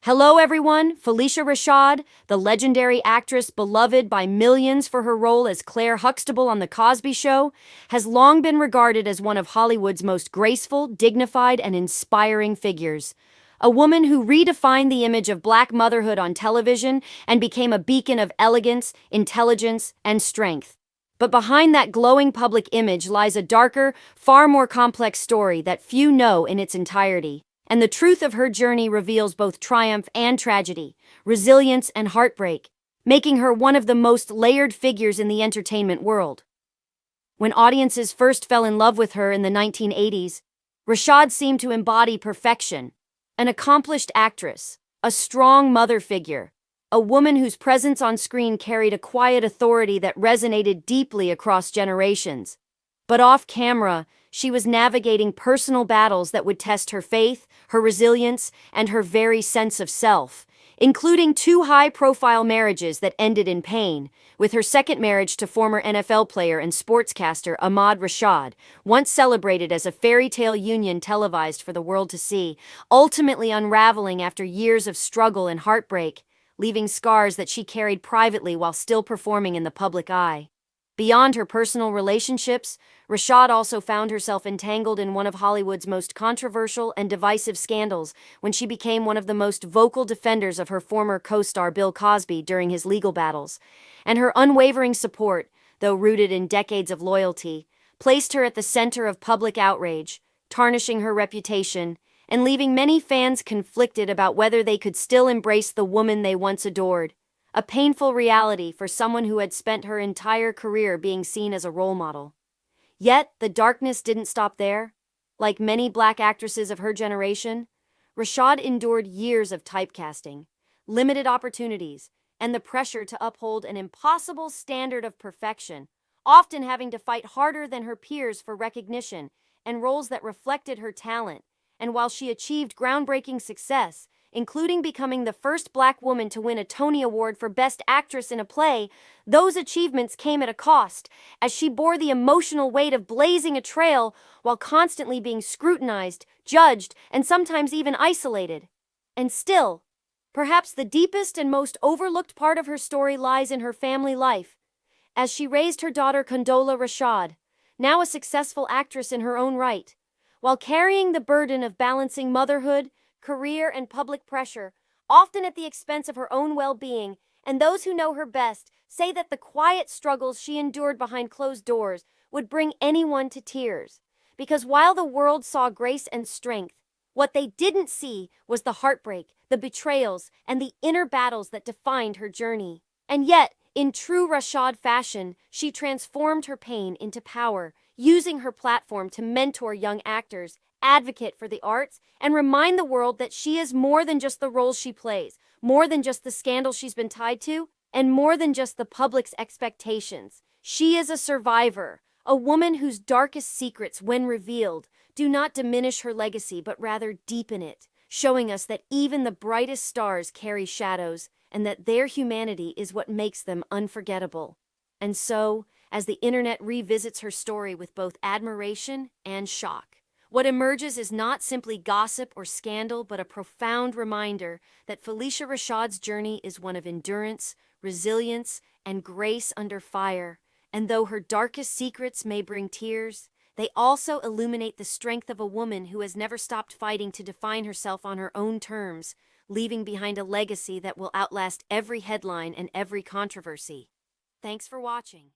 Hello everyone, Phylicia Rashad, the legendary actress beloved by millions for her role as Claire Huxtable on The Cosby Show, has long been regarded as one of Hollywood's most graceful, dignified, and inspiring figures. A woman who redefined the image of Black motherhood on television and became a beacon of elegance, intelligence, and strength. But behind that glowing public image lies a darker, far more complex story that few know in its entirety. And the truth of her journey reveals both triumph and tragedy, resilience and heartbreak, making her one of the most layered figures in the entertainment world. When audiences first fell in love with her in the 1980s, Rashad seemed to embody perfection, an accomplished actress, a strong mother figure, a woman whose presence on screen carried a quiet authority that resonated deeply across generations. But off camera, she was navigating personal battles that would test her faith, her resilience, and her very sense of self, including two high-profile marriages that ended in pain, with her second marriage to former NFL player and sportscaster Ahmad Rashad, once celebrated as a fairy tale union televised for the world to see, ultimately unraveling after years of struggle and heartbreak, leaving scars that she carried privately while still performing in the public eye. Beyond her personal relationships, Rashad also found herself entangled in one of Hollywood's most controversial and divisive scandals when she became one of the most vocal defenders of her former co-star Bill Cosby during his legal battles. And her unwavering support, though rooted in decades of loyalty, placed her at the center of public outrage, tarnishing her reputation and leaving many fans conflicted about whether they could still embrace the woman they once adored. A painful reality for someone who had spent her entire career being seen as a role model. Yet, the darkness didn't stop there. Like many Black actresses of her generation, Rashad endured years of typecasting, limited opportunities, and the pressure to uphold an impossible standard of perfection, often having to fight harder than her peers for recognition and roles that reflected her talent. And while she achieved groundbreaking success, including becoming the first Black woman to win a Tony Award for Best Actress in a Play, those achievements came at a cost, as she bore the emotional weight of blazing a trail while constantly being scrutinized, judged, and sometimes even isolated. And still, perhaps the deepest and most overlooked part of her story lies in her family life, as she raised her daughter Condola Rashad, now a successful actress in her own right, while carrying the burden of balancing motherhood, career, and public pressure, often at the expense of her own well-being. And those who know her best say that the quiet struggles she endured behind closed doors would bring anyone to tears. Because while the world saw grace and strength, what they didn't see was the heartbreak, the betrayals, and the inner battles that defined her journey. And yet, in true Rashad fashion, she transformed her pain into power, using her platform to mentor young actors, advocate for the arts, and remind the world that she is more than just the roles she plays, more than just the scandals she's been tied to, and more than just the public's expectations. She is a survivor, a woman whose darkest secrets, when revealed, do not diminish her legacy but rather deepen it, showing us that even the brightest stars carry shadows, and that their humanity is what makes them unforgettable. And so, as the internet revisits her story with both admiration and shock, what emerges is not simply gossip or scandal, but a profound reminder that Phylicia Rashad's journey is one of endurance, resilience, and grace under fire. And though her darkest secrets may bring tears, they also illuminate the strength of a woman who has never stopped fighting to define herself on her own terms, leaving behind a legacy that will outlast every headline and every controversy. Thanks for watching.